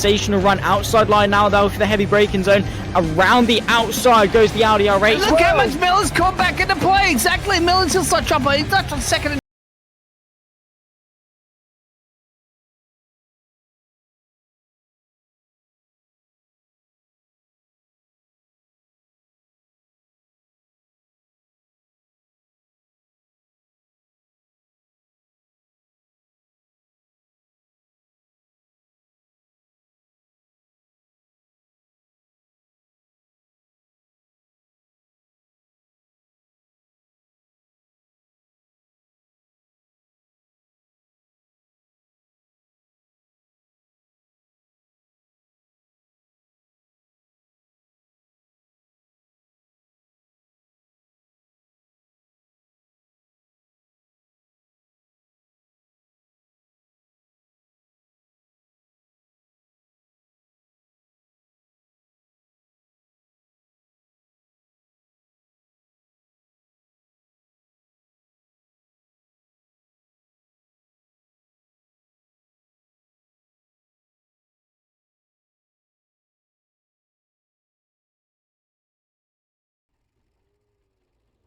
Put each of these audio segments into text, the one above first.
sensational run. Outside line now, though, for the heavy braking zone. Around the outside goes the Audi R8. Look how much Miller's come back into play. Exactly. Miller's just like trouble. He's not on second.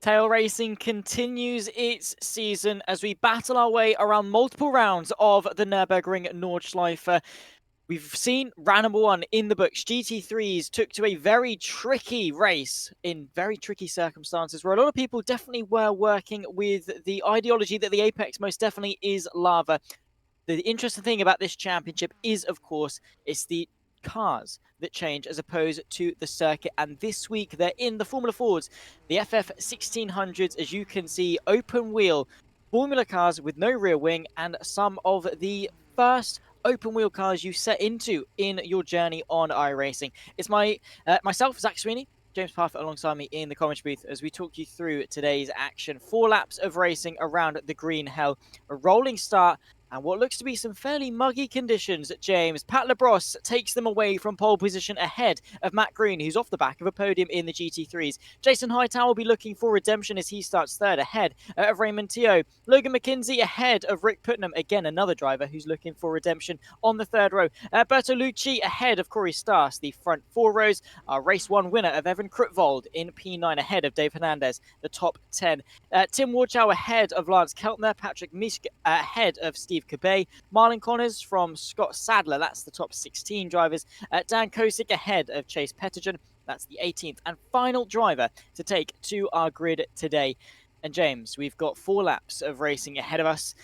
Tail racing continues its season as we battle our way around multiple rounds of the Nurburgring Nordschleife. We've seen round number 1 in the books. GT3s took to a very tricky race in very tricky circumstances where a lot of people definitely were working with the ideology that the Apex most definitely is lava. The interesting thing about this championship is, of course, it's the cars that change as opposed to the circuit. And this week, they're in the Formula Fords, the ff1600s, as you can see, open wheel Formula cars with no rear wing, and some of the first open wheel cars you set into in your journey on iRacing. It's myself, Zach Sweeney, James Parfitt alongside me in the commentary booth as we talk you through today's action. 4 laps of racing around the green hell, a rolling start, and what looks to be some fairly muggy conditions, James. Pat Labrosse takes them away from pole position ahead of Matt Green, who's off the back of a podium in the GT3s. Jason Hightower will be looking for redemption as he starts third ahead of Raymond Teo. Logan McKenzie ahead of Rick Putnam, again another driver who's looking for redemption on the third row. Bertolucci ahead of Corey Stas. The front 4 rows are race 1 winner of Evan Krutvold in P9 ahead of Dave Hernandez, the top 10. Tim Warchow ahead of Lance Keltner. Patrick Mischke ahead of Steve Cabay. Marlon Connors from Scott Sadler, that's the top 16 drivers. Dan Kosick ahead of Chase Pettigen, that's the 18th and final driver to take to our grid today. And James, we've got 4 laps of racing ahead of us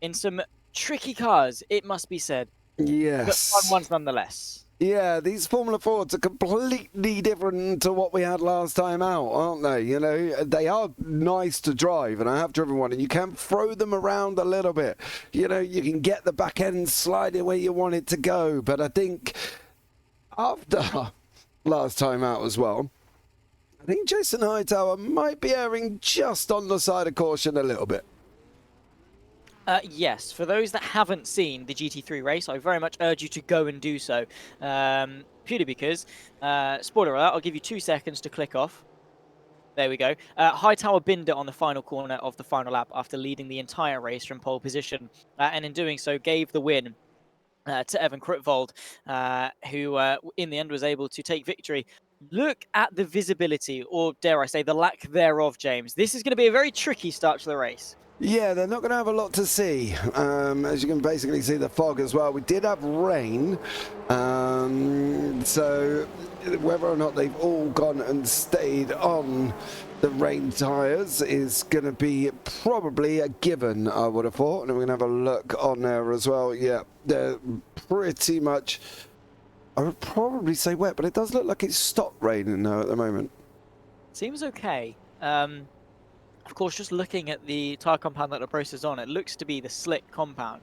in some tricky cars, it must be said. Yes. But fun ones nonetheless. Yeah, these Formula Fords are completely different to what we had last time out, aren't they? You know, they are nice to drive, and I have driven one, and you can throw them around a little bit. You know, you can get the back end sliding where you want it to go, but I think after last time out as well, I think Jason Hightower might be erring just on the side of caution a little bit. Yes, for those that haven't seen the GT3 race, I very much urge you to go and do so. Purely because, spoiler alert, I'll give you 2 seconds to click off. There we go. Hightower binned it on the final corner of the final lap after leading the entire race from pole position, and in doing so gave the win to Evan Krutvold, who in the end was able to take victory. Look at the visibility, or dare I say the lack thereof, James. This is going to be a very tricky start to the race. Yeah, they're not going to have a lot to see. As you can basically see the fog as well. We did have rain, so whether or not they've all gone and stayed on the rain tyres is going to be probably a given, I would have thought. And we're going to have a look on there as well. Yeah, they're pretty much, I would probably say wet, but it does look like it's stopped raining now at the moment. Seems okay. Of course, just looking at the tyre compound that the process is on, it looks to be the slick compound.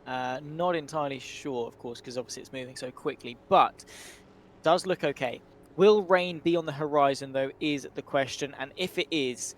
Not entirely sure, of course, because obviously it's moving so quickly, but does look okay. Will rain be on the horizon, though, is the question. And if it is,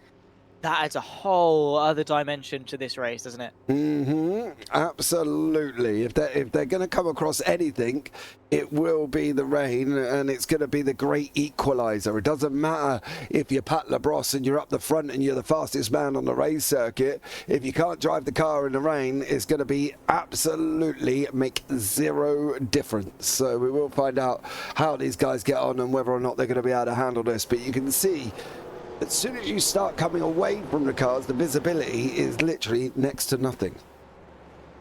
That adds a whole other dimension to this race, doesn't it? Absolutely. If they're going to come across anything, it will be the rain, and it's going to be the great equalizer. It doesn't matter if you're Pat Labrosse and you're up the front and you're the fastest man on the race circuit. If you can't drive the car in the rain, it's going to be absolutely make zero difference. So we will find out how these guys get on and whether or not they're going to be able to handle this. But you can see, as soon as you start coming away from the cars, the visibility is literally next to nothing.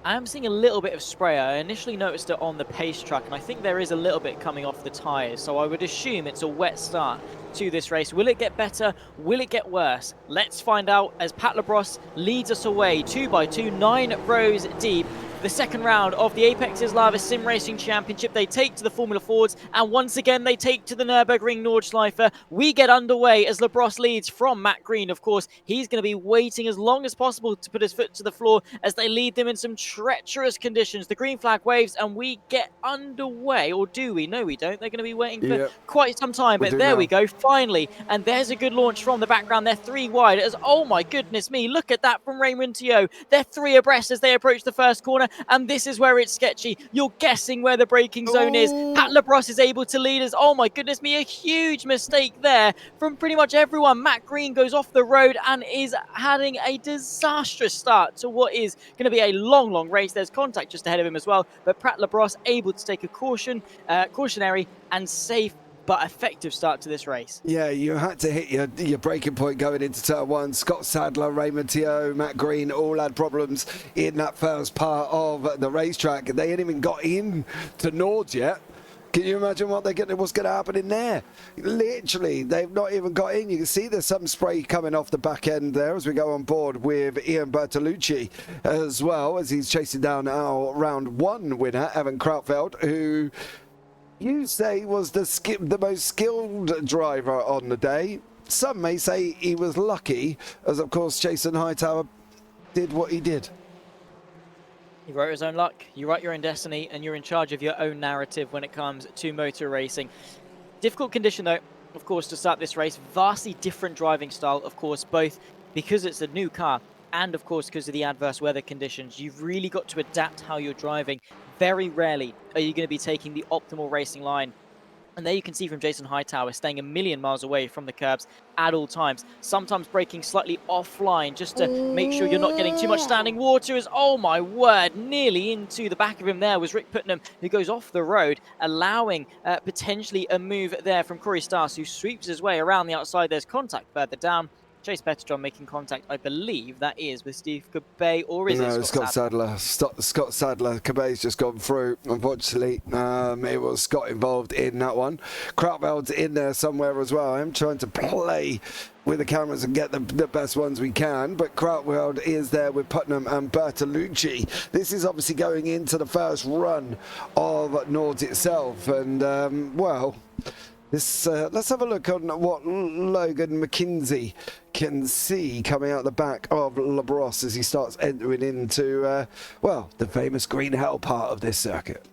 I'm seeing a little bit of spray. I initially noticed it on the pace track, and I think there is a little bit coming off the tyres. So I would assume it's a wet start to this race. Will it get better? Will it get worse? Let's find out as Pat Labrosse leads us away 2 by 2, 9 rows deep. The second round of the Apex's Lava Sim Racing Championship. They take to the Formula Fords, and once again they take to the Nurburgring Nordschleife. We get underway as Labrosse leads from Matt Green. Of course, he's going to be waiting as long as possible to put his foot to the floor as they lead them in some treacherous conditions. The green flag waves, and we get underway. Or do we? No, we don't. They're going to be waiting for quite some time, but there we go, finally. And there's a good launch from the background. They're 3 wide. As, oh my goodness me, look at that from Raymond Teo. They're 3 abreast as they approach the first corner. And this is where it's sketchy. You're guessing where the braking zone is. Pat Labrosse is able to lead us. Oh my goodness me, a huge mistake there from pretty much everyone. Matt Green goes off the road and is having a disastrous start to what is going to be a long race. There's contact just ahead of him as well, but Pat Labrosse able to take a cautionary and safe but effective start to this race. Yeah, you had to hit your braking point going into turn 1. Scott Sadler, Raymond Teo, Matt Green all had problems in that first part of the racetrack. They ain't even got in to Nords yet. Can you imagine what's going to happen in there? Literally, they've not even got in. You can see there's some spray coming off the back end there as we go on board with Ian Bertolucci as well, as he's chasing down our round 1 winner, Evan Krautfeld, who you say was the most skilled driver on the day. Some may say he was lucky, as of course Jason Hightower did what he did. He wrote his own luck, you write your own destiny, and you're in charge of your own narrative when it comes to motor racing. Difficult condition though, of course, to start this race. Vastly different driving style, of course, both because it's a new car and of course because of the adverse weather conditions. You've really got to adapt how you're driving. Very rarely are you going to be taking the optimal racing line. And there you can see from Jason Hightower staying a million miles away from the curbs at all times. Sometimes braking slightly offline just to make sure you're not getting too much standing water. As, oh my word, nearly into the back of him there was Rick Putnam, who goes off the road, allowing potentially a move there from Corey Stas, who sweeps his way around the outside. There's contact further down. Chase Petterjohn making contact, I believe that is with Steve Cabay, or is it Scott Sadler? Scott Sadler. Cabay's just gone through, unfortunately. It was Scott involved in that one. Krautveld's in there somewhere as well. I'm trying to play with the cameras and get the best ones we can, but Krautfeld is there with Putnam and Bertolucci. This is obviously going into the first run of Nords itself, and well, let's have a look on what Logan McKenzie can see coming out the back of Labrosse as he starts entering into, well, the famous Green Hell part of this circuit.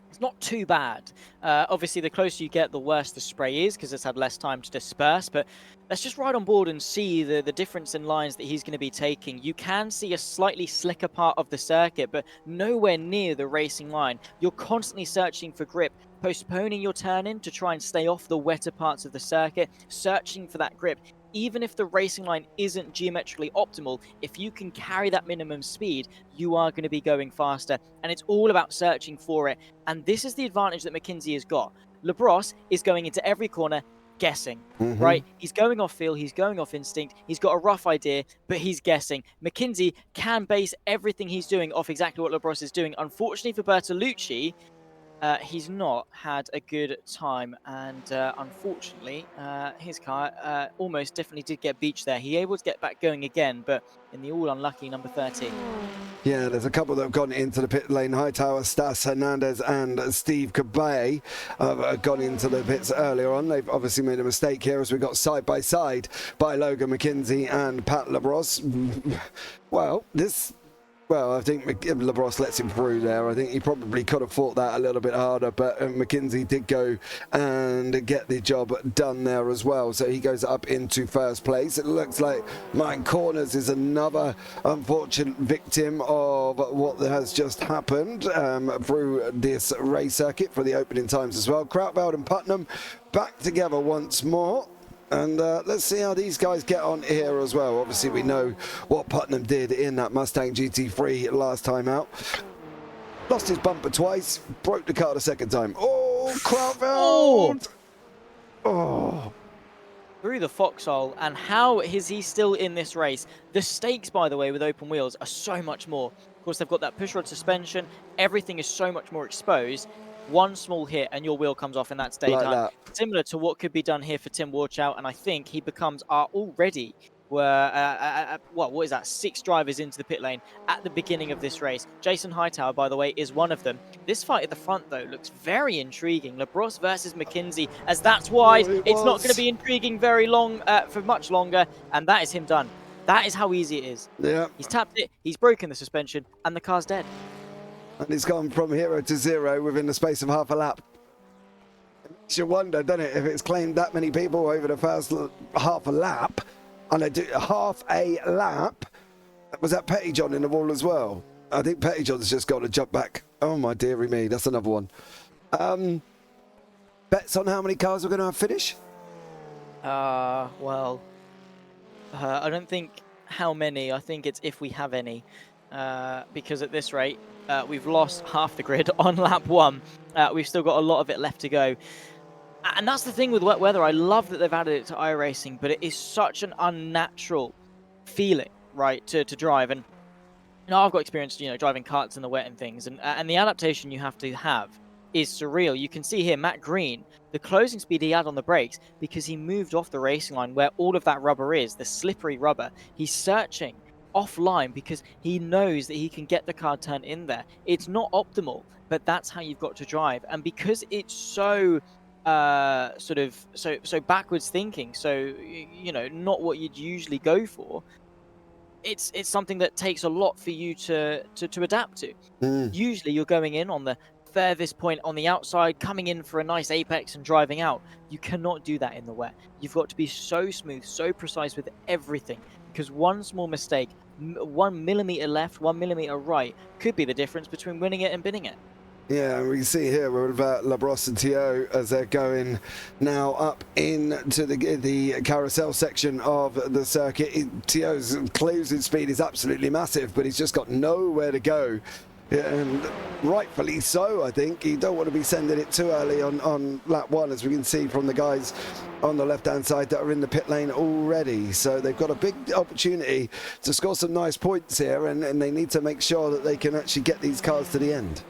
It's not too bad. Obviously, the closer you get, the worse the spray is because it's had less time to disperse. But let's just ride on board and see the difference in lines that he's going to be taking. You can see a slightly slicker part of the circuit, but nowhere near the racing line. You're constantly searching for grip, postponing your turn-in to try and stay off the wetter parts of the circuit, searching for that grip. Even if the racing line isn't geometrically optimal, if you can carry that minimum speed, you are going to be going faster. And it's all about searching for it. And this is the advantage that McKenzie has got. Labrosse is going into every corner guessing, right? He's going off feel, he's going off instinct, he's got a rough idea, but he's guessing. McKenzie can base everything he's doing off exactly what Labrosse is doing. Unfortunately for Bertolucci, he's not had a good time, and unfortunately his car almost definitely did get beached there. He able to get back going again, but in the all unlucky number 13. Yeah, there's a couple that have gone into the pit lane. Hightower, Stas Hernandez and Steve Cabay have gone into the pits earlier on. They've obviously made a mistake here as we got side by side by Logan McKenzie and Pat Labrosse. Well, this Well, I think Labrosse lets him through there. I think he probably could have fought that a little bit harder, but McKinsey did go and get the job done there as well. So he goes up into first place. It looks like Mine Corners is another unfortunate victim of what has just happened through this race circuit for the opening times as well. Krautfeld and Putnam back together once more. And let's see how these guys get on here as well. Obviously, we know what Putnam did in that Mustang GT3 last time out. Lost his bumper twice, broke the car the second time. Oh, Krautfeld! Oh. Through the foxhole, and how is he still in this race? The stakes, by the way, with open wheels are so much more. Of course, they've got that push rod suspension. Everything is so much more exposed. One small hit and your wheel comes off, and that's daytime. Like that. Similar to what could be done here for Tim Warchow, and I think he becomes our already what is that? 6 drivers into the pit lane at the beginning of this race. Jason Hightower, by the way, is one of them. This fight at the front, though, looks very intriguing. Labrosse versus McKinsey, as that's wide. It's not going to be intriguing very long, for much longer, and that is him done. That is how easy it is. Yeah. He's tapped it, he's broken the suspension, and the car's dead. And it's gone from 0 to 0 within the space of half a lap. It makes you wonder, doesn't it, if it's claimed that many people over the first half a lap, and they do half a lap. Was that Pettyjohn in the wall as well? I think Pettyjohn's just got to jump back. Oh my dearie me, that's another one. Bets on how many cars we're going to have finish? Well, I don't think how many. I think it's if we have any, because at this rate, we've lost half the grid on lap 1. We've still got a lot of it left to go. And that's the thing with wet weather. I love that they've added it to iRacing, but it is such an unnatural feeling, right, to drive. And I've got experience, driving karts in the wet and things, and the adaptation you have to have is surreal. You can see here, Matt Green, the closing speed he had on the brakes because he moved off the racing line where all of that rubber is, the slippery rubber. He's searching offline because he knows that he can get the car turned in there. It's not optimal, but that's how you've got to drive. And because it's so so backwards thinking, so not what you'd usually go for, it's something that takes a lot for you to adapt to. Usually you're going in on the furthest point on the outside, coming in for a nice apex and driving out. You cannot do that in the wet. You've got to be so smooth, so precise with everything, because one small mistake, 1 millimeter left, 1 millimeter right, could be the difference between winning it and binning it. Yeah, we can see here with Labrosse and Tio as they're going now up into the carousel section of the circuit. Tio's closing speed is absolutely massive, but he's just got nowhere to go. Yeah, and rightfully so, I think. You don't want to be sending it too early on lap 1, as we can see from the guys on the left-hand side that are in the pit lane already. So they've got a big opportunity to score some nice points here, and they need to make sure that they can actually get these cars to the end.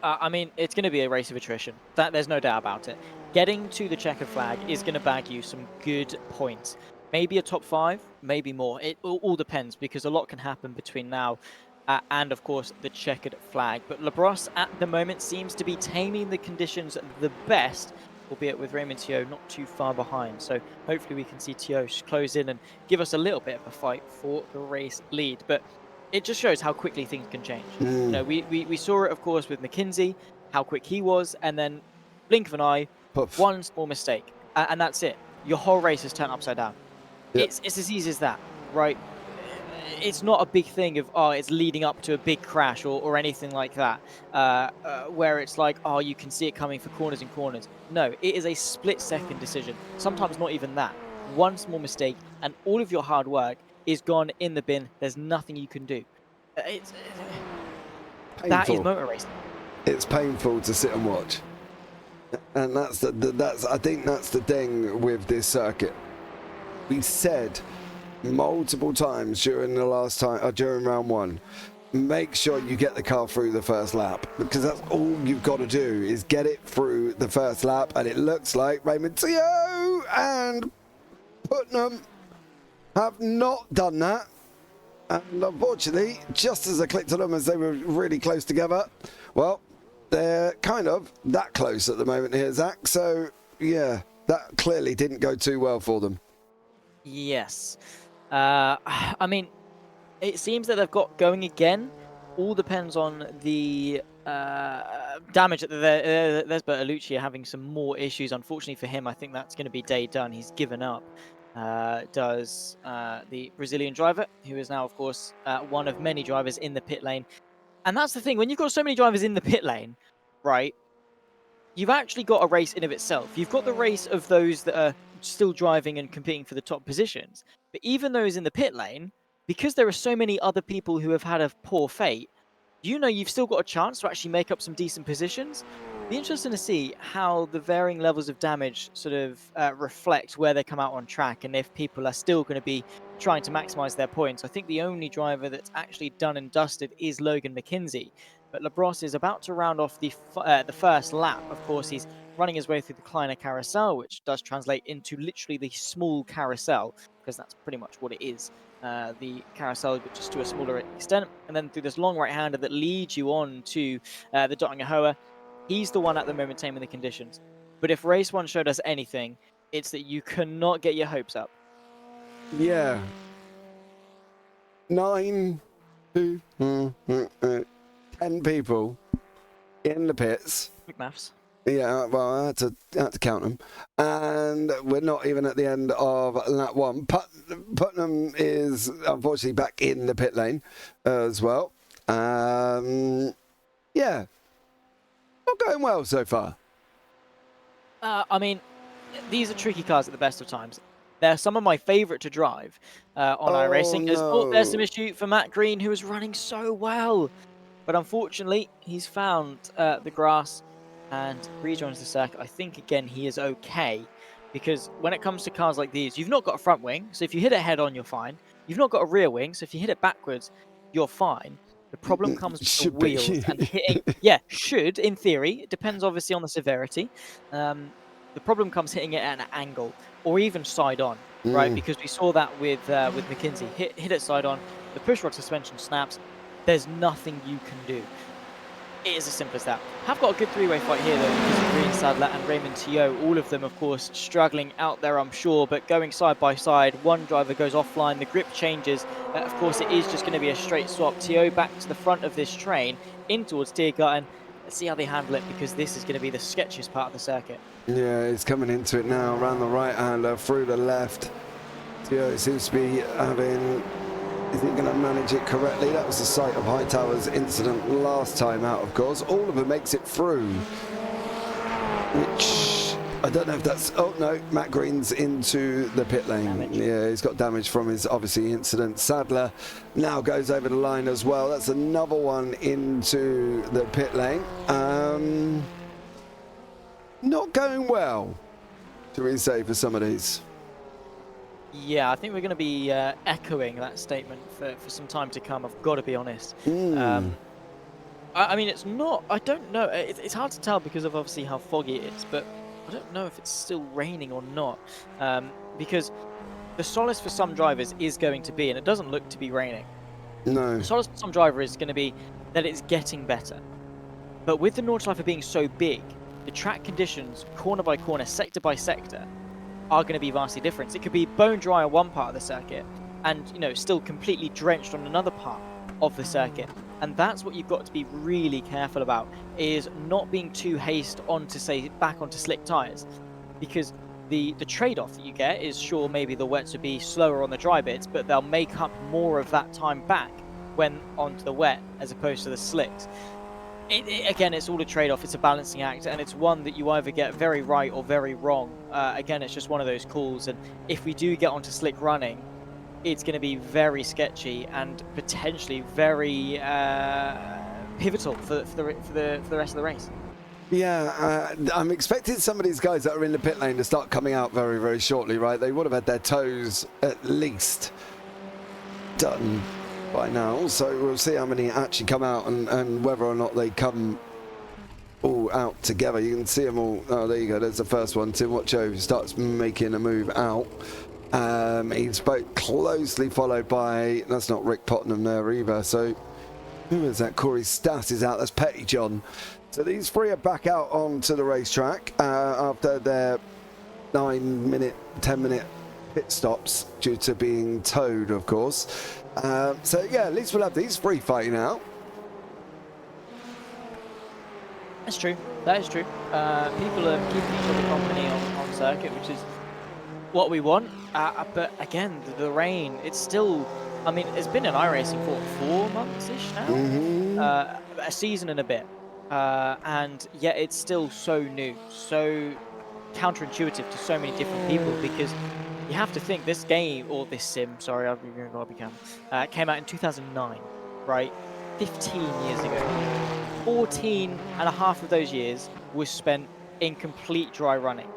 I mean, it's going to be a race of attrition. There's no doubt about it. Getting to the checkered flag is going to bag you some good points. Maybe a top 5, maybe more. It all depends, because a lot can happen between now and, of course, the checkered flag. But Labrosse, at the moment, seems to be taming the conditions the best, albeit with Raymond Tio not too far behind. So hopefully we can see Tio close in and give us a little bit of a fight for the race lead. But it just shows how quickly things can change. We saw it, of course, with McKinsey, how quick he was, and then blink of an eye, Puff. One small mistake, and that's it. Your whole race has turned upside down. Yep. It's as easy as that, right? It's not a big thing of, it's leading up to a big crash or anything like that, where it's like, you can see it coming for corners and corners. No, it is a split-second decision. Sometimes not even that. One small mistake, and all of your hard work is gone in the bin. There's nothing you can do. That is motor racing. It's painful to sit and watch, and I think that's the thing with this circuit. We said multiple times during during round 1, make sure you get the car through the first lap, because that's all you've got to do is get it through the first lap. And it looks like Raymond Tio and Putnam have not done that, and unfortunately, just as I clicked on them as they were really close together, well, they're kind of that close at the moment here, Zach. So yeah, that clearly didn't go too well for them. Yes. I mean, it seems that they've got going again. All depends on the damage that there's Bertolucci having some more issues. Unfortunately for him, I think that's going to be day done. He's given up. Does the Brazilian driver, who is now, of course, one of many drivers in the pit lane. And that's the thing, when you've got so many drivers in the pit lane, right, you've actually got a race in of itself. You've got the race of those that are still driving and competing for the top positions. But even those in the pit lane, because there are so many other people who have had a poor fate, you've still got a chance to actually make up some decent positions. Be interesting to see how the varying levels of damage sort of reflect where they come out on track, and if people are still going to be trying to maximize their points. I think the only driver that's actually done and dusted is Logan McKenzie, but Labrosse is about to round off the first lap. Of course, he's running his way through the Kleiner carousel, which does translate into literally the small carousel, because that's pretty much what it is. The carousel, but just to a smaller extent, and then through this long right-hander that leads you on to the Dottingahoa. He's the one at the moment taming the conditions. But if race 1 showed us anything, it's that you cannot get your hopes up. Yeah. 10 people in the pits. Quick maths. Yeah, well, I had to count them. And we're not even at the end of lap 1. Putnam is unfortunately back in the pit lane as well. Yeah. Not going well so far. I mean, these are tricky cars at the best of times. They're some of my favourite to drive on iRacing. No. There's some issue for Matt Green, who is running so well. But unfortunately, he's found the grass and rejoins the circuit. I think, again, he is okay. Because when it comes to cars like these, you've not got a front wing. So if you hit it head on, you're fine. You've not got a rear wing. So if you hit it backwards, you're fine. The problem comes with the wheels and hitting. Yeah, should, in theory. It depends, obviously, on the severity. The problem comes hitting it at an angle or even side on, right? Because we saw that with McKenzie. Hit it side on. The pushrod suspension snaps. There's nothing you can do. It is as simple as that. Have got a good three-way fight here, though, because of Green, Sadler and Raymond Tio. All of them, of course, struggling out there, I'm sure, but going side by side. One driver goes offline. The grip changes. Of course, it is just going to be a straight swap. Tio back to the front of this train, in towards Tiergarten. Let's see how they handle it, because this is going to be the sketchiest part of the circuit. Yeah, he's coming into it now, around the right-hander, through the left. Tio seems to be having... Is he going to manage it correctly? That was the site of Hightower's incident last time out, of course. All of it makes it through. Which, I don't know if that's... Oh, no, Matt Green's into the pit lane. Damage. Yeah, he's got damage from his, obviously, incident. Sadler now goes over the line as well. That's another one into the pit lane. Not going well, do we say, for some of these? Yeah, I think we're going to be echoing that statement for some time to come, I've got to be honest. I mean, it's not... I don't know. It's hard to tell because of, obviously, how foggy it is, but I don't know if it's still raining or not. Because the solace for some drivers is going to be, and it doesn't look to be raining. No. The solace for some driver is going to be that it's getting better. But with the Nordschleife being so big, the track conditions, corner by corner, sector by sector, are going to be vastly different. It could be bone dry on one part of the circuit and, still completely drenched on another part of the circuit. And that's what you've got to be really careful about, is not being too hasty back onto slick tyres. Because the trade-off that you get is, sure, maybe the wets would be slower on the dry bits, but they'll make up more of that time back when onto the wet as opposed to the slicks. Again, it's all a trade-off. It's a balancing act, and it's one that you either get very right or very wrong. Again, it's just one of those calls, and if we do get onto slick running, it's going to be very sketchy and potentially very pivotal for the rest of the race. Yeah, I'm expecting some of these guys that are in the pit lane to start coming out very, very shortly, right? They would have had their toes at least done by now, so we'll see how many actually come out and whether or not they come all out together. You can see them all. Oh, there you go. There's the first one. Tim Watcho starts making a move out. He's both closely followed by... That's not Rick Pottenham there either. So who is that? Corey Stas is out. That's Petty John. So these three are back out onto the racetrack after their 9-minute, 10-minute pit stops due to being towed, of course. So yeah, at least we'll have these free fighting out. That's true. That is true. People are keeping each other company on circuit, which is what we want. But again, the rain, it's still... I mean, it's been in iRacing for 4 months-ish now? A season and a bit. And yet it's still so new, so counterintuitive to so many different people, because you have to think this game, or this sim, sorry, I've been going to be came out in 2009, right? 15 years ago. 14 and a half of those years was spent in complete dry running.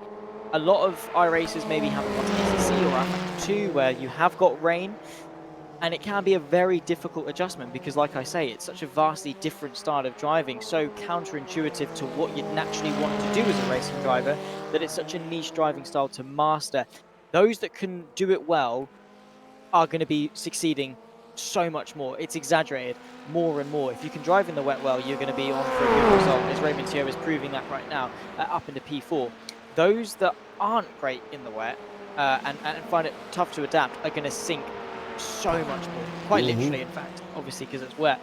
A lot of iRacers maybe haven't got SEC or F2 where you have got rain, and it can be a very difficult adjustment because, like I say, it's such a vastly different style of driving, so counterintuitive to what you'd naturally want to do as a racing driver, that it's such a niche driving style to master. Those that can do it well are going to be succeeding so much more. It's exaggerated more and more. If you can drive in the wet well, you're going to be on for a good result, as Raymond Teo is proving that right now, up into P4. Those that aren't great in the wet and find it tough to adapt are going to sink so much more, quite literally, in fact, obviously, because it's wet.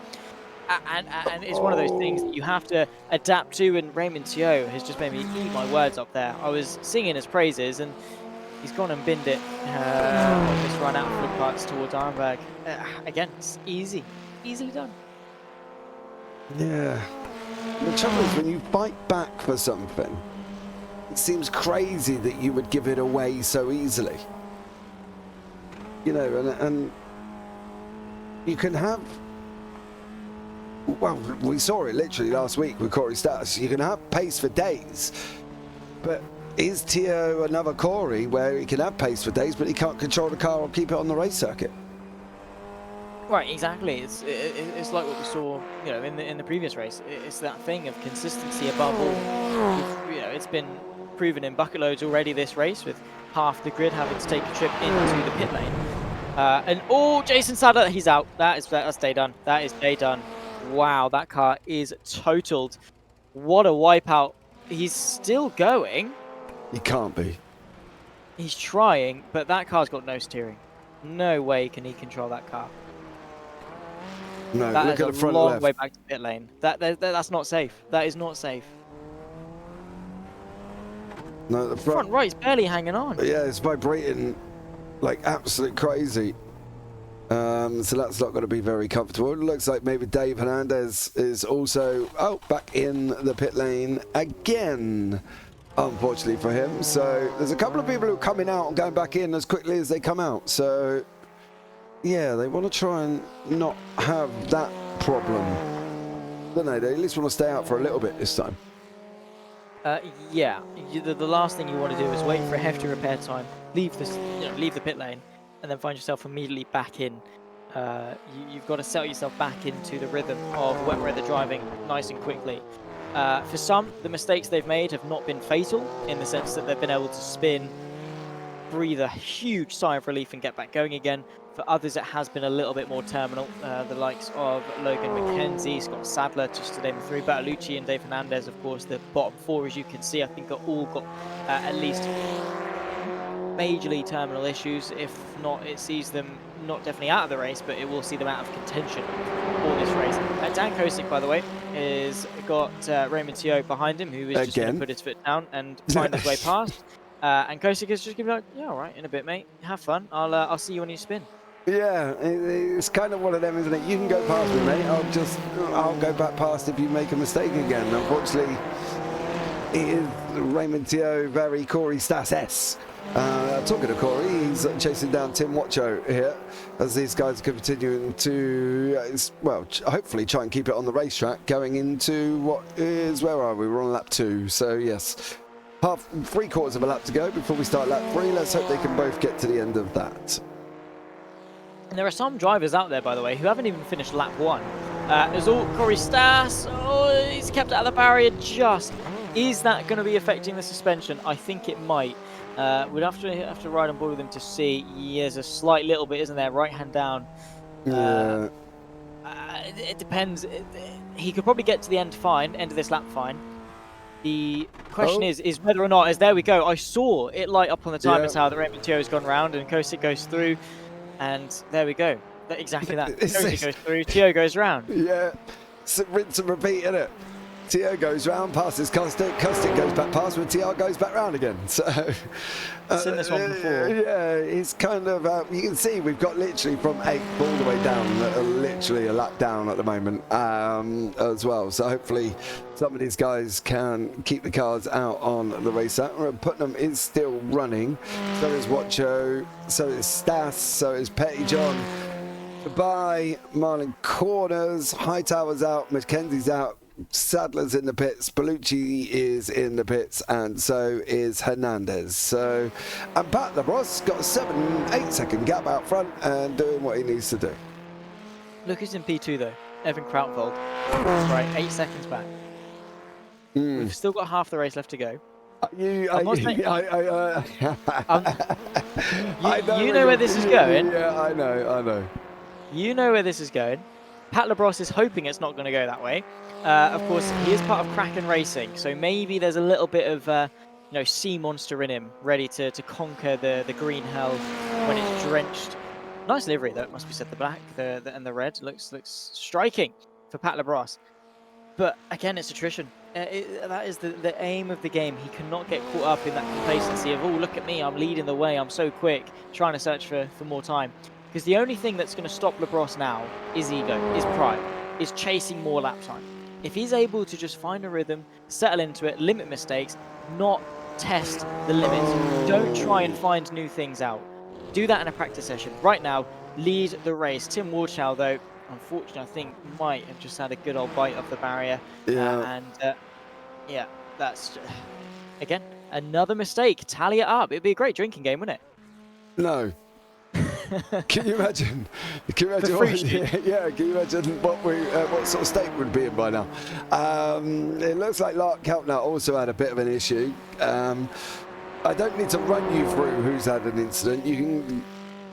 And it's one of those things that you have to adapt to, and Raymond Teo has just made me eat my words up there. I was singing his praises, and he's gone and binned it on this run out of parts towards Arnberg. Again, it's easily done. Yeah. The trouble is, when you fight back for something, it seems crazy that you would give it away so easily. You know, and you can have... Well, we saw it literally last week with Corey Stas. You can have pace for days, but is Teo another Corey where he can have pace for days, but he can't control the car or keep it on the race circuit? Right, exactly. It's like what we saw, you know, in the previous race. It's that thing of consistency above all. You know, it's been proven in bucket loads already this race, with half the grid having to take a trip into the pit lane. And oh, Jason Sadler, he's out. That's day done. That is day done. Wow, that car is totaled. What a wipeout. He's still going. He can't be. He's trying, but that car's got no steering. No way can he control that car. No, that look is at the front a long left. way back to pit lane. That's not safe. That is not safe. No, the Front right's barely hanging on. Yeah, it's vibrating like absolute crazy. So that's not going to be very comfortable. It looks like maybe Dave Hernandez is also back in the pit lane again, unfortunately for him. So there's a couple of people who are coming out and going back in as quickly as they come out. So yeah, they want to try and not have that problem, don't they? They at least want to stay out for a little bit this time. Yeah, the last thing you want to do is wait for a hefty repair time, leave the pit lane, and then find yourself immediately back in. You've got to settle yourself back into the rhythm of wet weather driving nice and quickly. For some, the mistakes they've made have not been fatal, in the sense that they've been able to spin, breathe a huge sigh of relief and get back going again. For others, it has been a little bit more terminal. The likes of Logan McKenzie, Scott Sadler, just to name three, Bertolucci and Dave Hernandez, of course. The bottom four, as you can see, I think are all got at least majorly terminal issues. If not, it sees them not definitely out of the race, but it will see them out of contention for this race. Dan Kosick, by the way, is got Raymond Teo behind him, who is just going to put his foot down and find his way past. And Kosick is just going to be like, yeah, all right, in a bit, mate. Have fun. I'll see you when you spin. Yeah, it's kind of one of them, isn't it? You can go past me, mate. I'll go back past if you make a mistake again. Unfortunately, it is Raymond Teo, very Corey Stas-esque. Talking to Corey, he's chasing down Tim Watcho here as these guys are continuing to, hopefully try and keep it on the racetrack going into what is, where are we? We're on lap 2, so yes. 3/4 of a lap to go before we start lap 3. Let's hope they can both get to the end of that. And there are some drivers out there, by the way, who haven't even finished lap 1. There's all Corey Stas. Oh, he's kept out of the barrier just. Is that going to be affecting the suspension? I think it might. We'd have to ride on board with him to see. There's a slight little bit, isn't there? Right hand down. Yeah. It depends. He could probably get to the end fine, end of this lap fine. The question is whether or not, as there we go, I saw it light up on the timer tower that Raymond Tio's gone round and Kosick goes through, and there we go. Exactly that. Kosick goes through, Tio goes round. Yeah, rinse and repeat, innit? Tio goes round, passes Kostic, Kostic goes back past, when Tio goes back round again. So, I've seen this one before. Yeah, it's kind of, you can see we've got literally from 8th all the way down, literally a lap down at the moment as well. So hopefully some of these guys can keep the cars out on the racetrack. Putnam is still running, so is Watcho, so is Stas, so is Petty John. Goodbye, Marlon Corners, Hightower's out, Mackenzie's out, Sadler's in the pits, Bellucci is in the pits, and so is Hernandez. So, and Pat LaBrosse got a 7-8 second gap out front and doing what he needs to do. Look who's in P2 though, Evan Krautvold. Right, 8 seconds back. We've still got half the race left to go. You know where this is going. Yeah, I know. You know where this is going. Pat LaBrosse is hoping it's not going to go that way. Of course, he is part of Kraken Racing, so maybe there's a little bit of sea monster in him, ready to conquer the green hell when it's drenched. Nice livery, though, it must be said. The black and the red looks striking for Pat LaBrosse. But again, it's attrition. That is the aim of the game. He cannot get caught up in that complacency of, oh, look at me, I'm leading the way, I'm so quick, trying to search for more time. Because the only thing that's going to stop LaBrosse now is ego, is pride, is chasing more lap time. If he's able to just find a rhythm, settle into it, limit mistakes, not test the limits, don't try and find new things out. Do that in a practice session. Right now, lead the race. Tim Warchow, though, unfortunately, I think might have just had a good old bite of the barrier. Yeah. Yeah, that's, again, another mistake. Tally it up. It'd be a great drinking game, wouldn't it? No. Can you imagine? Can you imagine? Can you imagine what sort of state we'd be in by now? It looks like Lark Keltner also had a bit of an issue. I don't need to run you through who's had an incident. You can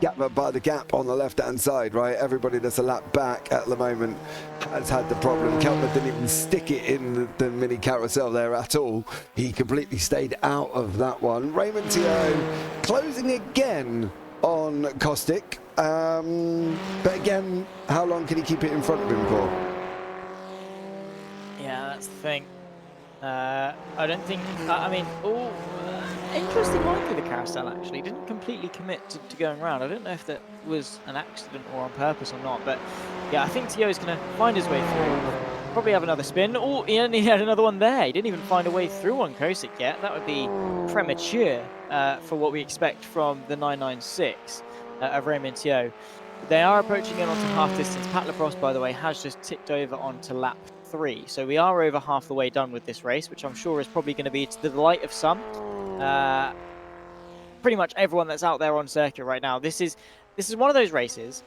gather by the gap on the left-hand side, right? Everybody that's a lap back at the moment has had the problem. Keltner didn't even stick it in the mini carousel there at all. He completely stayed out of that one. Raymond Tio closing again on Kostic, but again, how long can he keep it in front of him for? Yeah, that's the thing. I don't think, interesting line through the carousel actually, didn't completely commit to going around. I don't know if that was an accident or on purpose or not, but yeah, I think Tio is going to find his way through. Probably have another spin. Oh, he only had another one there. He didn't even find a way through on Kosick yet. That would be premature for what we expect from the 996 of Raymond Tio. They are approaching in onto half distance. Pat LaBrosse, by the way, has just ticked over onto lap 3. So we are over half the way done with this race, which I'm sure is probably going to be to the delight of some. Pretty much everyone that's out there on circuit right now. This is one of those races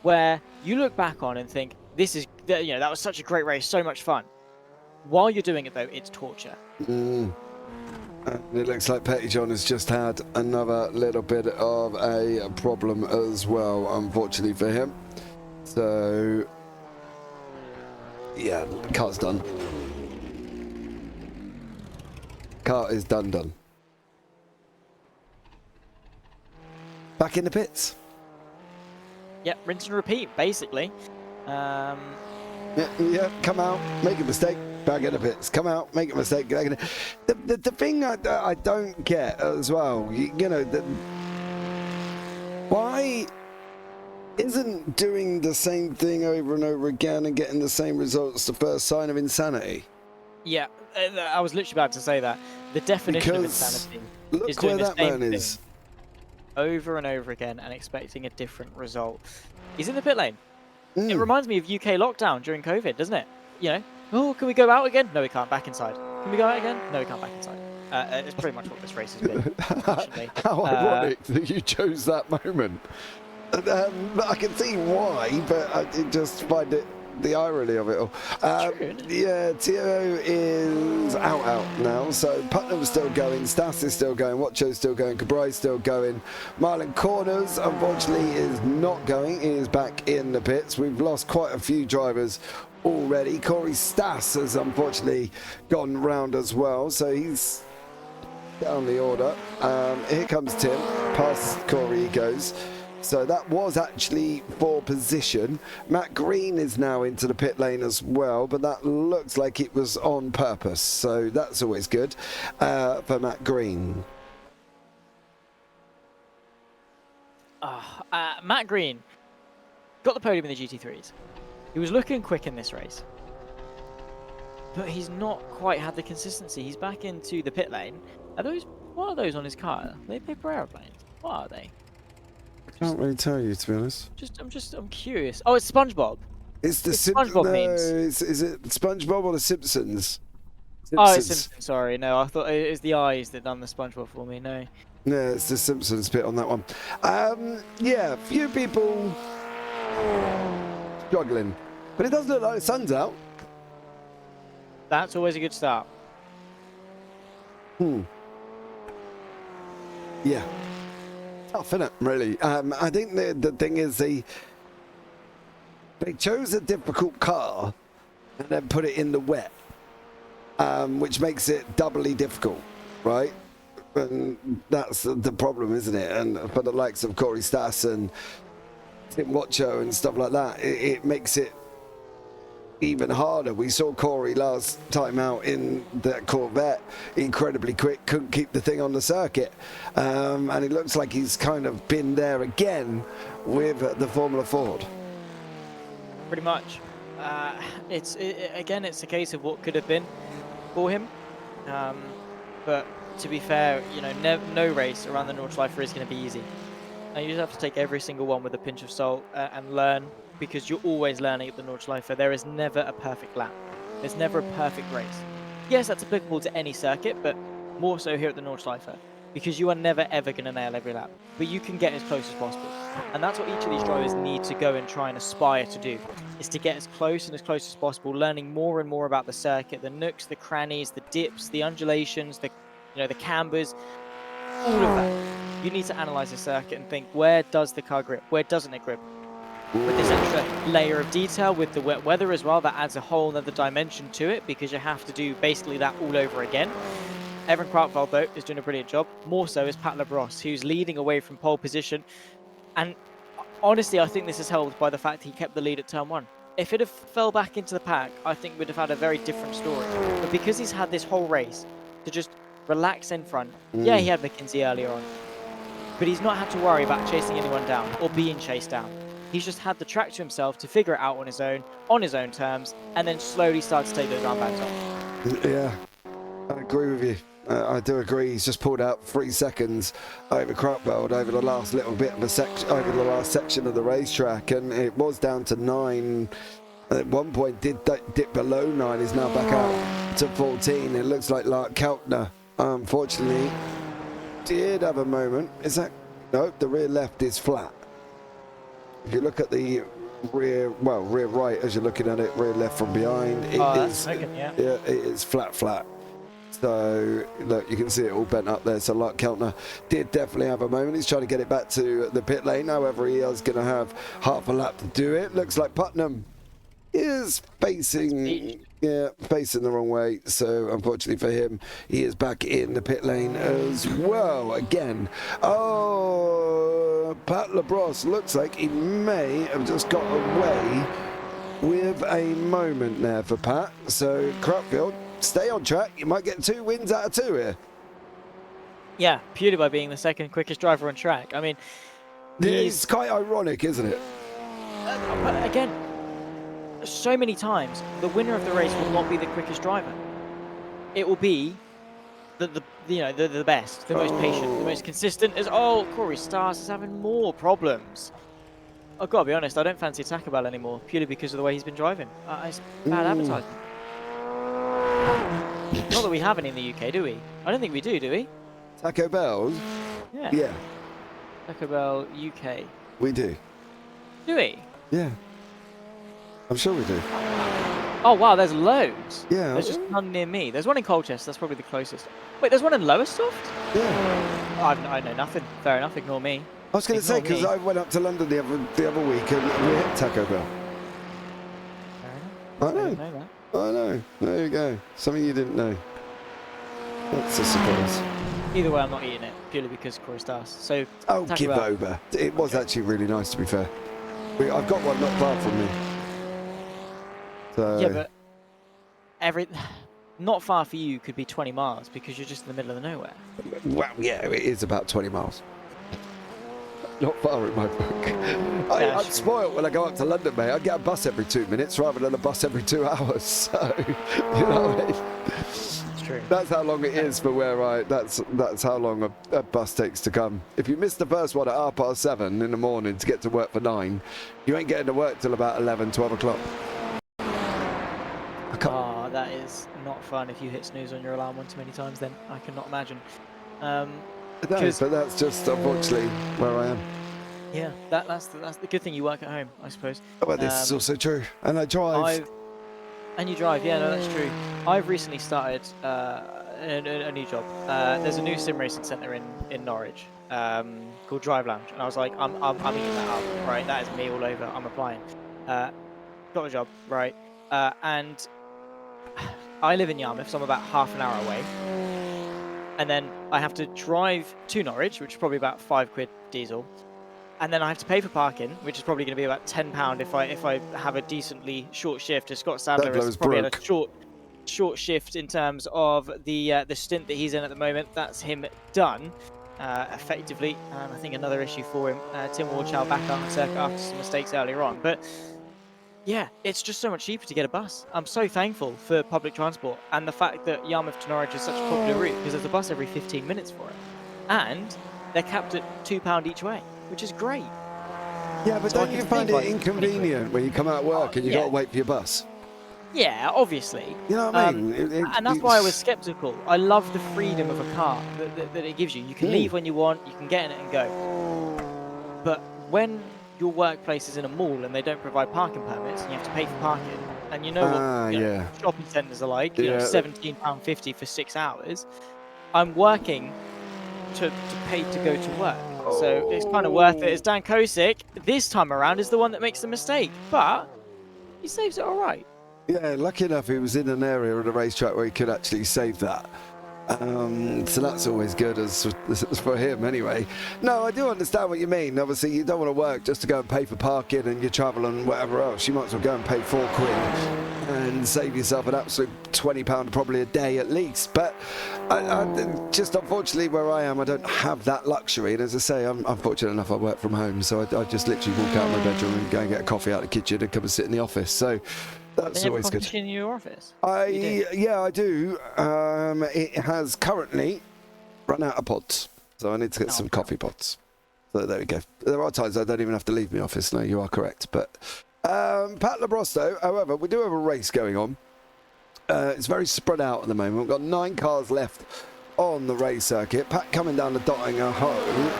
where you look back on and think, that was such a great race, so much fun. While you're doing it, though, it's torture. It looks like Petty John has just had another little bit of a problem as well, unfortunately for him. So, yeah, the car's done. Car is done. Back in the pits. Yep, rinse and repeat, basically. Yeah, come out, make a mistake, back in the pits. Come out, make a mistake, back in the thing I don't get as well, why isn't doing the same thing over and over again and getting the same results the first sign of insanity? Yeah, I was literally about to say that. The definition of insanity is doing the same thing over and over again and expecting a different result. He's in the pit lane. It reminds me of UK lockdown during COVID, doesn't it? Oh, can we go out again? No, we can't. Back inside. Can we go out again? No, we can't. Back inside. It's pretty much what this race has been. How ironic that you chose that moment. I can see why, but I just find it the irony of it all. Yeah, Tio is out now, so Putnam's still going, Stas is still going, Watcho's still going, Cabrai's still going. Marlon Corners, unfortunately, is not going. He is back in the pits. We've lost quite a few drivers already. Corey Stas has unfortunately gone round as well, so he's down the order. Here comes Tim. Past Corey he goes. So that was actually for position. Matt Green is now into the pit lane as well, but that looks like it was on purpose. So that's always good for Matt Green. Matt Green got the podium in the GT3s. He was looking quick in this race, but he's not quite had the consistency. He's back into the pit lane. What are those on his car? Are they paper aeroplanes? What are they? Can't really tell you, to be honest. I'm curious. Oh, it's SpongeBob. It's the SpongeBob memes. Is it SpongeBob or the Simpsons? Oh, it's Simpsons. Sorry, no, I thought it was the eyes that done the SpongeBob for me. No. Yeah, it's the Simpsons bit on that one. Yeah, few people struggling, but it does look like the sun's out. That's always a good start. Yeah. Tough, isn't it, really? I think the thing is they chose a difficult car and then put it in the wet, which makes it doubly difficult, right? And that's the problem, isn't it? And for the likes of Corey Stas and Tim Watcho and stuff like that, it makes it even harder. We saw Corey last time out in that Corvette, incredibly quick, couldn't keep the thing on the circuit, and it looks like he's kind of been there again with the Formula Ford. Pretty much. Again, it's a case of what could have been for him, but to be fair, you know, no race around the Nordschleife is going to be easy. And you just have to take every single one with a pinch of salt and learn, because you're always learning at the Nordschleife. There is never a perfect lap. There's never a perfect race. Yes, that's applicable to any circuit, but more so here at the Nordschleife, because you are never ever going to nail every lap, but you can get as close as possible. And that's what each of these drivers need to go and try and aspire to do, is to get as close as possible, learning more and more about the circuit, the nooks, the crannies, the dips, the undulations, the cambers, all of that. You need to analyze the circuit and think, where does the car grip? Where doesn't it grip? With this extra layer of detail, with the wet weather as well, that adds a whole other dimension to it, because you have to do basically that all over again. Evan Krautfeld, though, is doing a brilliant job. More so is Pat Labrosse, who's leading away from pole position. And honestly, I think this is helped by the fact he kept the lead at turn 1. If it had fell back into the pack, I think we'd have had a very different story. But because he's had this whole race to just relax in front, yeah, he had McKinsey earlier on, but he's not had to worry about chasing anyone down or being chased down. He's just had the track to himself to figure it out on his own terms, and then slowly start to take those round bands off. Yeah, I agree with you. I do agree. He's just pulled out 3 seconds over Krautfeld over the last little bit of a section, over the last section of the racetrack, and it was down to 9. At one point, did dip below 9. Is now back out to 14. It looks like Lark Keltner, unfortunately, did have a moment. Is that no? The rear left is flat. If you look at the rear right as you're looking at it, rear left from behind, it is it is flat. So look, you can see it all bent up there. So Lark Keltner did definitely have a moment. He's trying to get it back to the pit lane. However, he is going to have half a lap to do it. Looks like Putnam is facing the wrong way. So unfortunately for him, he is back in the pit lane as well again. Oh, Pat Labrosse looks like he may have just got away with a moment there for Pat. So Krautfeld, stay on track. You might get 2 wins out of 2 here. Yeah, purely by being the second quickest driver on track. I mean, it's quite ironic, isn't it? But again, so many times the winner of the race will not be the quickest driver. It will be the best, the most patient, the most consistent. As Corey Stas is having more problems. I've got to be honest, I don't fancy Taco Bell anymore, purely because of the way he's been driving. It's bad advertising. Not that we have any in the UK, do we? I don't think we do we? Taco Bell? Yeah. Taco Bell UK. We do. Do we? Yeah. I'm sure we do. Oh wow, there's loads. Yeah. There's just none near me. There's one in Colchester, that's probably the closest. Wait, there's one in Lowestoft? Yeah. I know nothing. Fair enough, ignore me. I was going to say, because I went up to London the other week and we hit Taco Bell. I I didn't know. know that. I know. There you go. Something you didn't know. That's a surprise. Either way, I'm not eating it purely because Koristas. So, Oh, talk give about. over. It was Okay. actually really nice, to be fair. I've got one not far from me. So, Yeah, but not far for you could be 20 miles because you're just in the middle of the nowhere. well, yeah, it is about 20 miles. Not far in my book. I'm spoiled when I go up to London, mate. I get a bus every 2 minutes rather than a bus every 2 hours. So, you know what I mean? It's true. That's how long it is for where that's how long a bus takes to come. If you miss the first one at 7:30 in the morning to get to work for 9, you ain't getting to work till about 11, 12 o'clock. Oh, that is not fun if you hit snooze on your alarm one too many times, then I cannot imagine. No, but that's just unfortunately where I am. Yeah, that's the good thing, you work at home, I suppose. Well, this is also true. And I drive. And you drive, yeah, no, that's true. I've recently started a new job. There's a new sim racing centre in Norwich called Drive Lounge, and I was like, I'm eating that up, right? That is me all over. I'm applying. Got a job, right? And I live in Yarmouth, so I'm about half an hour away. And then I have to drive to Norwich, which is probably about £5 diesel. And then I have to pay for parking, which is probably going to be about £10 if I have a decently short shift. As Scott Sadler has probably had a short shift in terms of the stint that he's in at the moment. That's him done, effectively. And I think another issue for him. Tim Warchow back on circuit after some mistakes earlier on. But yeah, it's just so much cheaper to get a bus. I'm so thankful for public transport and the fact that Yarmouth to Norwich is such a popular route because there's a bus every 15 minutes for it. And they're capped at £2 each way, which is great. Yeah, but So don't you find it inconvenient when you come out of work and you got to wait for your bus? Yeah, obviously. You know what I mean? And that's why I was skeptical. I love the freedom of a car that it gives you. You can leave when you want, you can get in it and go. But when your workplace is in a mall and they don't provide parking permits and you have to pay for parking, and you know what shopping centres are like, you know, £17.50 for 6 hours, I'm working to pay to go to work. So it's kind of worth it. It's Dan Kosick, this time around, is the one that makes the mistake, but he saves it all right. Yeah, lucky enough he was in an area of the racetrack where he could actually save that. So that's always good as for him anyway. No, I do understand what you mean. Obviously, you don't want to work just to go and pay for parking and your travel and whatever else. You might as well go and pay £4 and save yourself an absolute £20 probably a day at least. But I just unfortunately where I am, I don't have that luxury. And as I say, I'm fortunate enough I work from home, so I just literally walk out of my bedroom and go and get a coffee out of the kitchen and come and sit in the office. So that's always good. In your office? Yeah, I do. It has currently run out of pods, so I need to get some coffee pods. So there we go. There are times I don't even have to leave my office. No, you are correct. But Pat Labrosse, though, however, we do have a race going on. It's very spread out at the moment. We've got 9 cars left on the race circuit. Pat coming down the Dottinger home.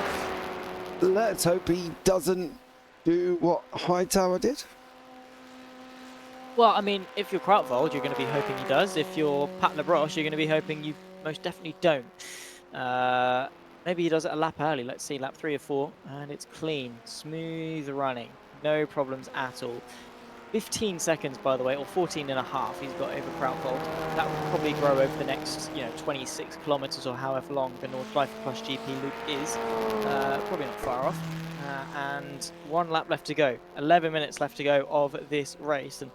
Let's hope he doesn't do what Hightower did. Well, I mean, if you're Krautvold, you're going to be hoping he does. If you're Pat Labrosse, you're going to be hoping you most definitely don't. Maybe he does it a lap early. Let's see, lap 3 or 4. And it's clean, smooth running. No problems at all. 15 seconds, by the way, or 14 and a half he's got over Krautvold. That will probably grow over the next, 26 kilometers or however long the North Life Plus GP loop is. Probably not far off. And 1 lap left to go. 11 minutes left to go of this race. And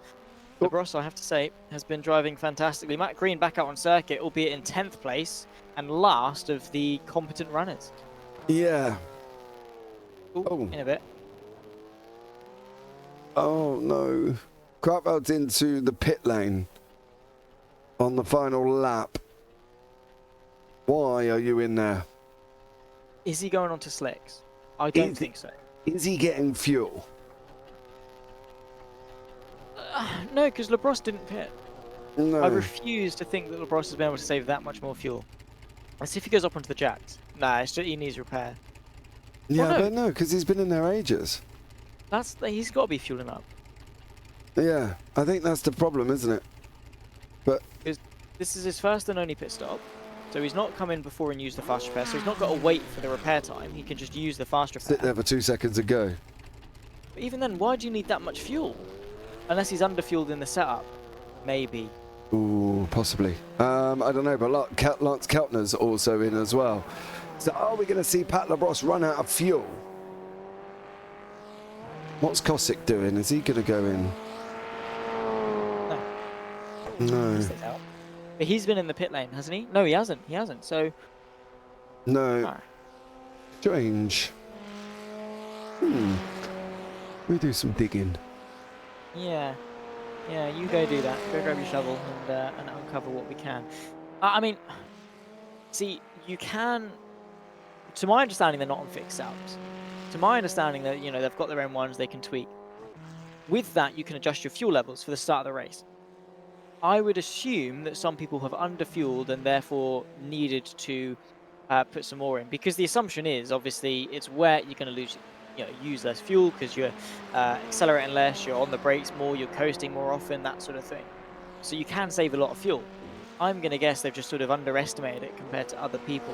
Labrosse, I have to say, has been driving fantastically. Matt Green back out on circuit, albeit in 10th place and last of the competent runners. Yeah. Ooh, in a bit. Oh, no. Krautvold's into the pit lane on the final lap. Why are you in there? Is he going on to slicks? I don't think so. Is he getting fuel? No, because Labrosse didn't pit. No. I refuse to think that Labrosse has been able to save that much more fuel. Let's see if he goes up onto the jacks. Nah, it's just, he needs repair. Yeah, well, but no, because he's been in there ages. He's got to be fueling up. Yeah, I think that's the problem, isn't it? But this is his first and only pit stop. So he's not come in before and used the fast repair, so he's not got to wait for the repair time. He can just use the fast repair. Sit there for 2 seconds and go. But even then, why do you need that much fuel? Unless he's underfueled in the setup. Maybe. Ooh, possibly. I don't know, but Lance Keltner's also in as well. So are we going to see Pat Labrosse run out of fuel? What's Kosick doing? Is he going to go in? No. No. Stays out. But he's been in the pit lane, hasn't he? No, he hasn't. He hasn't. So. No. Strange. We do some digging. Yeah. Yeah, you go do that. Go grab your shovel and uncover what we can. I mean, see, you can. To my understanding, they're not on fixed setups. To my understanding, that they've got their own ones they can tweak. With that, you can adjust your fuel levels for the start of the race. I would assume that some people have underfueled and therefore needed to put some more in, because the assumption is obviously it's wet. You're going to use less fuel because you're accelerating less, you're on the brakes more, you're coasting more often, that sort of thing. So you can save a lot of fuel. I'm going to guess they've just sort of underestimated it compared to other people.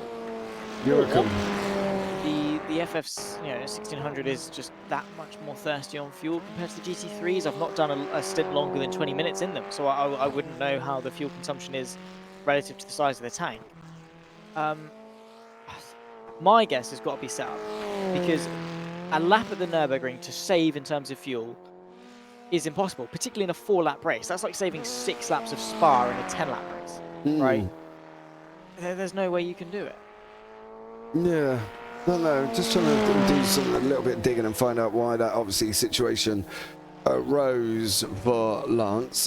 The ff1600 is just that much more thirsty on fuel compared to the GT3s. I've not done a stint longer than 20 minutes in them, so I wouldn't know how the fuel consumption is relative to the size of the tank. My guess has got to be set up, because a lap at the Nurburgring to save in terms of fuel is impossible, particularly in a 4-lap race. That's like saving 6 laps of Spa in a 10-lap race, right? There's no way you can do it. Yeah. No, just trying to do a little bit of digging and find out why that obviously situation arose for Lance.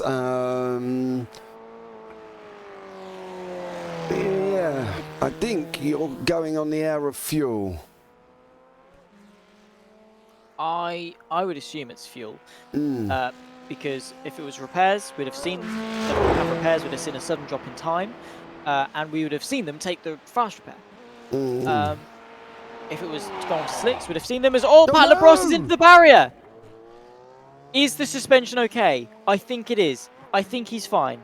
Yeah, I think you're going on the air of fuel. I would assume it's fuel, because if it was repairs, we'd have seen a sudden drop in time, and we would have seen them take the fast repair. If it was to go on to slicks, we'd have seen them as Pat Labrosse is into the barrier. Is the suspension okay? I think it is. I think he's fine.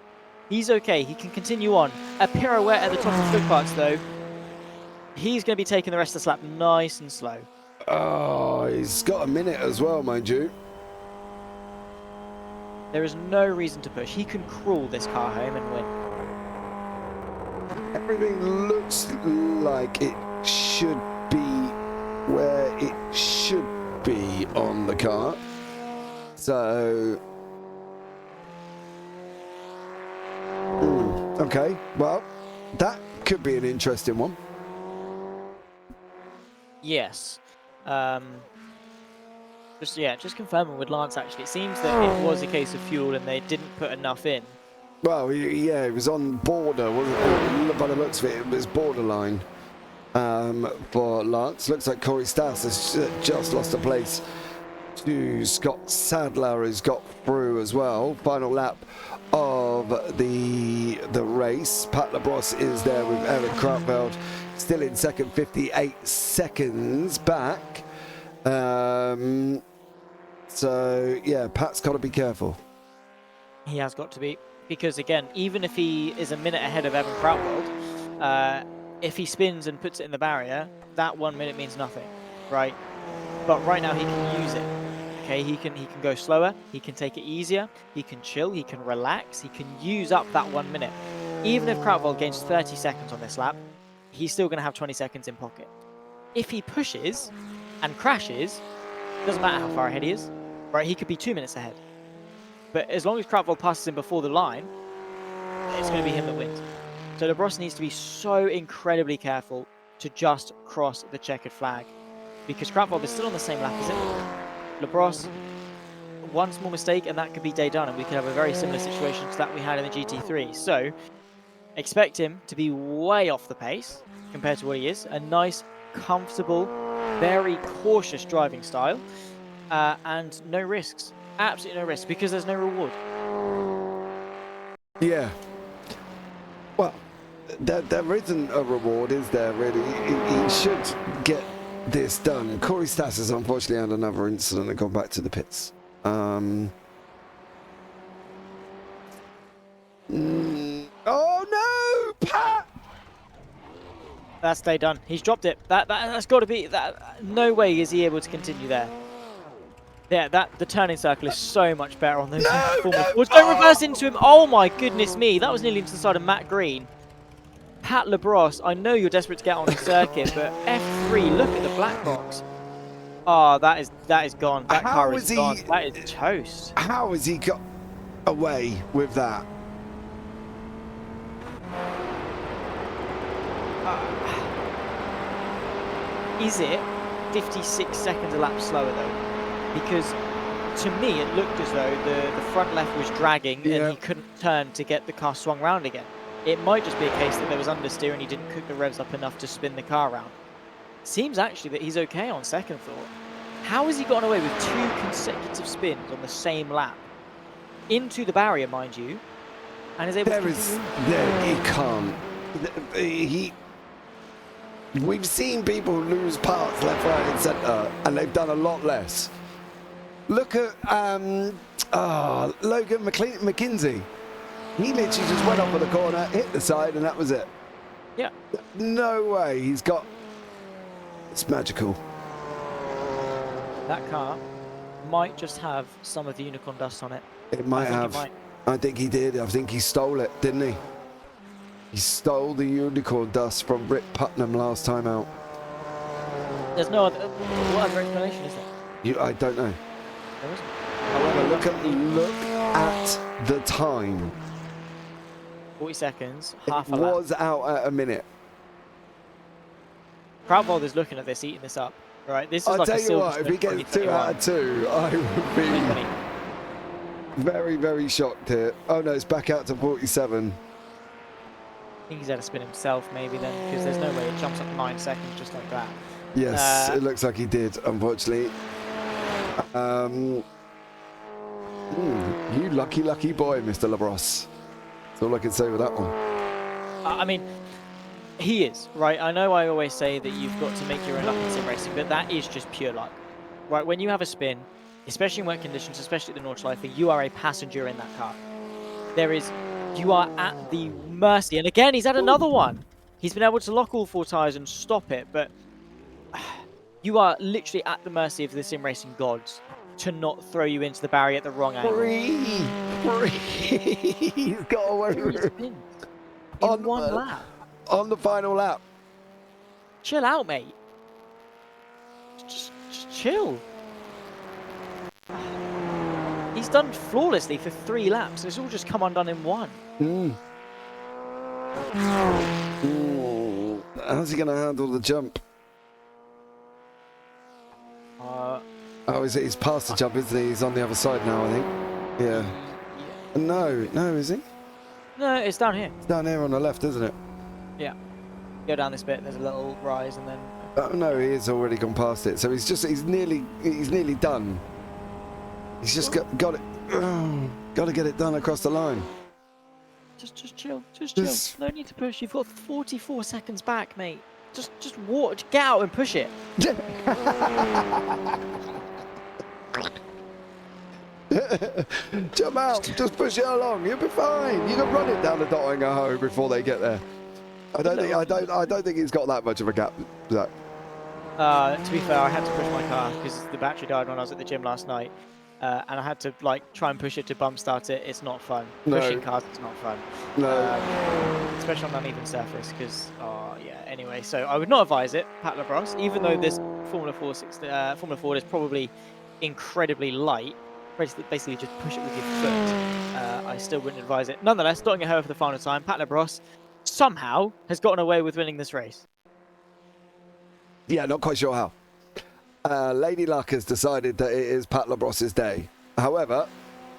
He's okay. He can continue on. A pirouette at the top of foot parts, though. He's going to be taking the rest of the lap nice and slow. Oh, he's got a minute as well, mind you. There is no reason to push. He can crawl this car home and win. Everything looks like it should be where it should be on the car. So... okay, well, that could be an interesting one. Yes. Just confirming with Lance, actually. It seems that it was a case of fuel and they didn't put enough in. Well, yeah, it was on border, wasn't it? By the looks of it, it was borderline for Lance. Looks like Corey Stas has just lost a place to Scott Sadler, who's got through as well. Final lap of the race. Pat Labrosse is there with Eric Krautfeld still in second, 58 seconds back. So yeah, Pat's got to be careful. He has got to be, because again, even if he is a minute ahead of Evan Krautfeld, if he spins and puts it in the barrier, that 1 minute means nothing, right? But right now he can use it. Okay, he can go slower, he can take it easier, he can chill, he can relax, he can use up that 1 minute. Even if Krautfeld gains 30 seconds on this lap, he's still going to have 20 seconds in pocket. If he pushes and crashes, doesn't matter how far ahead he is, right? He could be 2 minutes ahead. But as long as Krautfeld passes him before the line, it's going to be him that wins. So Labrosse needs to be so incredibly careful to just cross the checkered flag, because Krautfeld is still on the same lap as him. Labrosse, one small mistake and that could be day done, and we could have a very similar situation to that we had in the GT3. So expect him to be way off the pace compared to what he is. A nice, comfortable, very cautious driving style, and no risks. Absolutely no risks, because there's no reward. Yeah. Well, there isn't a reward, is there, really? He should get this done. Corey Stas has unfortunately had another incident and gone back to the pits. Oh no, Pat! That's day done. He's dropped it. That's got to be that. No way is he able to continue there. Yeah, the turning circle is so much better on those No, Formula no, 4s. Don't reverse into him. Oh my goodness me. That was nearly into the side of Matt Green. Pat Labrosse, I know you're desperate to get on the circuit, but F3, look at the black box. Oh, that is gone. That How car is is he- gone. That is toast. How has he got away with that? Is it 56 seconds a lap slower though? Because to me it looked as though the front left was dragging and he couldn't turn to get the car swung round again. It might just be a case that there was understeer and he didn't cook the revs up enough to spin the car around. Seems actually that he's okay on second thought. How has he gotten away with 2 consecutive spins on the same lap? Into the barrier, mind you, and is able to He can't. We've seen people lose parts left, right, and centre, and they've done a lot less. Look at Logan McKinsey. He literally just went off of the corner, hit the side, and that was it. Yeah. No way. He's got. It's magical. That car might just have some of the unicorn dust on it. It might have. I think he did. I think he stole it, didn't he? He stole the unicorn dust from Rick Putnam last time out. There's no other. What other explanation is there? I don't know. There isn't. However, look at the time. 40 seconds, It half a lap. was out at a minute. Proudfold is looking at this, eating this up. Right, this is I'll like tell a you what, if he Silverstone gets 2 out of 2, I would be 2020. very, very shocked here. Oh no, it's back out to 47. I think he's had to spin himself maybe then, because there's no way it jumps up 9 seconds just like that. Yes, it looks like he did, unfortunately. You lucky, lucky boy, Mr. Labrosse. That's all I can say with that one. I mean, he is, right? I know I always say that you've got to make your own luck in sim racing, but that is just pure luck. Right, when you have a spin, especially in wet conditions, especially at the Nordschleife, you are a passenger in that car. You are at the mercy, and again, he's had another one. He's been able to lock all 4 tyres and stop it, but you are literally at the mercy of the sim racing gods to not throw you into the barrier at the wrong angle. Free! He's got away with it. Spins in one lap. On the final lap. Chill out, mate. Just chill. He's done flawlessly for 3 laps, and it's all just come undone in 1. How's he going to handle the jump? He's past the jump, isn't he? He's on the other side now, I think. Yeah. No, is he? No, it's down here. It's down here on the left, isn't it? Yeah. Go down this bit, there's a little rise, and then... Oh no, he has already gone past it. So he's nearly done. He's just got it. Got to get it done across the line. Just chill. Just chill. No need to push. You've got 44 seconds back, mate. Just walk. Get out and push it. Jump out. Just push it along. You'll be fine. You can run it down the Dottinger before they get there. I don't think he's got that much of a gap. Zach. To be fair, I had to push my car because the battery died when I was at the gym last night, and I had to try and push it to bump start it. It's not fun. No. Pushing cars, it's not fun. No. Especially on an uneven surface, because yeah. Anyway, so I would not advise it, Pat Labrosse. Even though this Formula 4 is probably incredibly light, basically just push it with your foot. I still wouldn't advise it. Nonetheless, Dottinger for the final time. Pat Labrosse somehow has gotten away with winning this race. Yeah, not quite sure how. Lady Luck has decided that it is Pat Labrosse's day. However,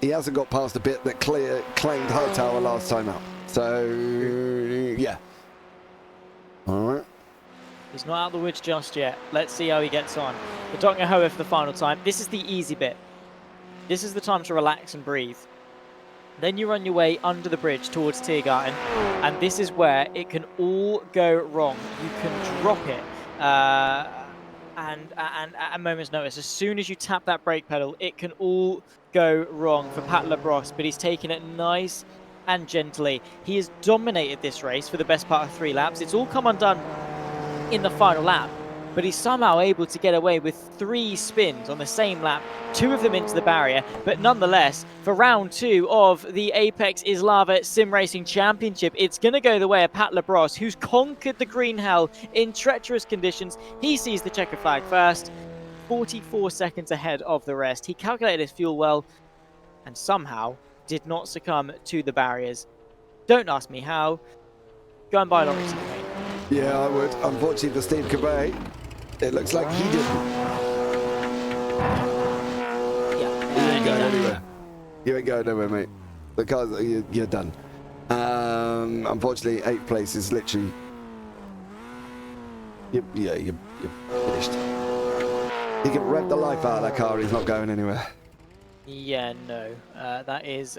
he hasn't got past a bit that claimed Hightower last time out. So, yeah. All right. He's not out of the woods just yet. Let's see how he gets on. The Dottinger for the final time. This is the easy bit. This is the time to relax and breathe. Then you run your way under the bridge towards Tiergarten, and this is where it can all go wrong. You can drop it, and at a moment's notice, as soon as you tap that brake pedal, it can all go wrong for Pat Labrosse, but he's taking it nice and gently. He has dominated this race for the best part of 3 laps. It's all come undone in the final lap, but he's somehow able to get away with 3 spins on the same lap, 2 of them into the barrier. But nonetheless, for round 2 of the Apex is Lava Sim Racing Championship, it's going to go the way of Pat Labrosse, who's conquered the green hell in treacherous conditions. He sees the checker flag first, 44 seconds ahead of the rest. He calculated his fuel well and somehow did not succumb to the barriers. Don't ask me how. Go and buy a lottery ticket, mate. Yeah, I would. Unfortunately for Steve Cabay, it looks like he didn't. Yeah. You ain't going anywhere. You ain't going nowhere, mate. The cars, you're done. Unfortunately, 8th place is literally... You're finished. He can rev the life out of that car, he's not going anywhere. Yeah, no. That is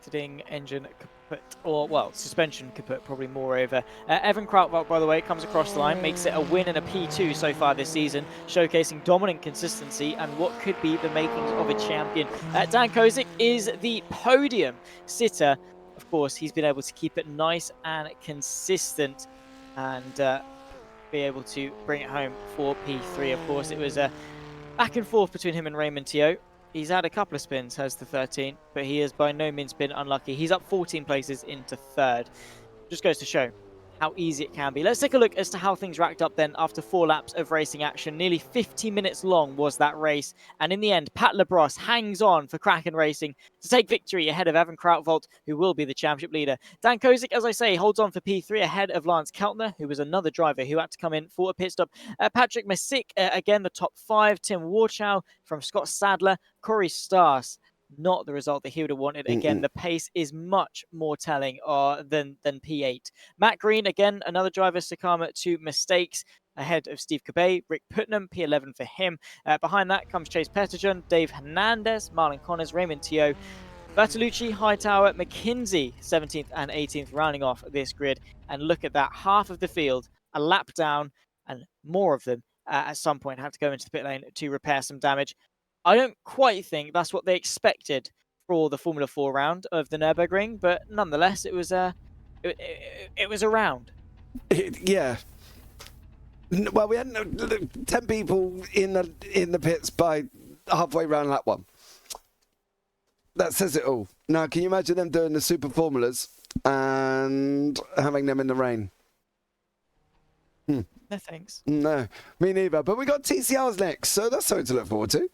ding engine kaput, or well, suspension kaput, probably moreover. Evan Krautwald, by the way, comes across the line, makes it a win and a P2 so far this season, showcasing dominant consistency and what could be the makings of a champion. Dan Kozik is the podium sitter. Of course, he's been able to keep it nice and consistent and be able to bring it home for P3. Of course, it was a back and forth between him and Raymond Teo. He's had a couple of spins, has the 13, but he has by no means been unlucky. He's up 14 places into 3rd. Just goes to show how easy it can be. Let's take a look as to how things racked up then after 4 laps of racing action. Nearly 50 minutes long was that race, and in the end, Pat Labrosse hangs on for Kraken Racing to take victory ahead of Evan Krautwald, who will be the championship leader. Dan Kozik, as I say, holds on for P3 ahead of Lance Keltner, who was another driver who had to come in for a pit stop. Patrick Masick, again, the top 5. Tim Warchow from Scott Sadler. Corey Stas, not the result that he would have wanted. Again, the pace is much more telling than P8. Matt Green, again, another driver succumb to mistakes ahead of Steve Cabay. Rick Putnam, P11 for him. Behind that comes Chase Petterjohn, Dave Hernandez, Marlon Connors, Raymond Teo, Bertolucci, Hightower, McKinsey, 17th and 18th, rounding off this grid. And look at that, half of the field, a lap down, and more of them at some point had to go into the pit lane to repair some damage. I don't quite think that's what they expected for the Formula 4 round of the Nurburgring, but nonetheless, it was a round. Yeah. Well, we had 10 people in the pits by halfway round lap 1. That says it all. Now, can you imagine them doing the super formulas and having them in the rain? No thanks. No, me neither. But we got TCRs next, so that's something to look forward to.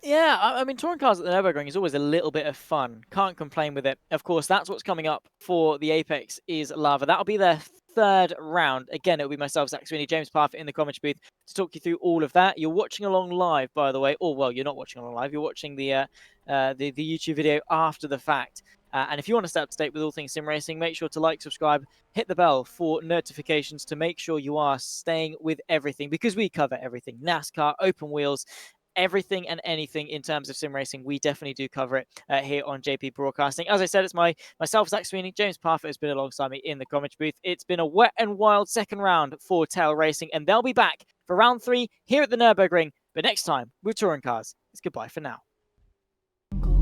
Yeah, I mean, touring cars at the Nürburgring is always a little bit of fun. Can't complain with it. Of course, that's what's coming up for the Apex is Lava. That'll be their 3rd round. Again, it'll be myself, Zach Sweeney, James Parfitt in the commentary booth to talk you through all of that. You're watching along live, by the way. Or, well, you're not watching along live. You're watching the YouTube video after the fact. And if you want to stay up to date with all things sim racing, make sure to like, subscribe, hit the bell for notifications to make sure you are staying with everything, because we cover everything. NASCAR, open wheels, everything and anything in terms of sim racing. We definitely do cover it here on JP Broadcasting. As I said, it's myself, Zach Sweeney. James Parfitt has been alongside me in the commentary booth. It's been a wet and wild 2nd round for Tail Racing, and they'll be back for round 3 here at the Nürburgring, but next time with touring cars. It's goodbye for now. Cool.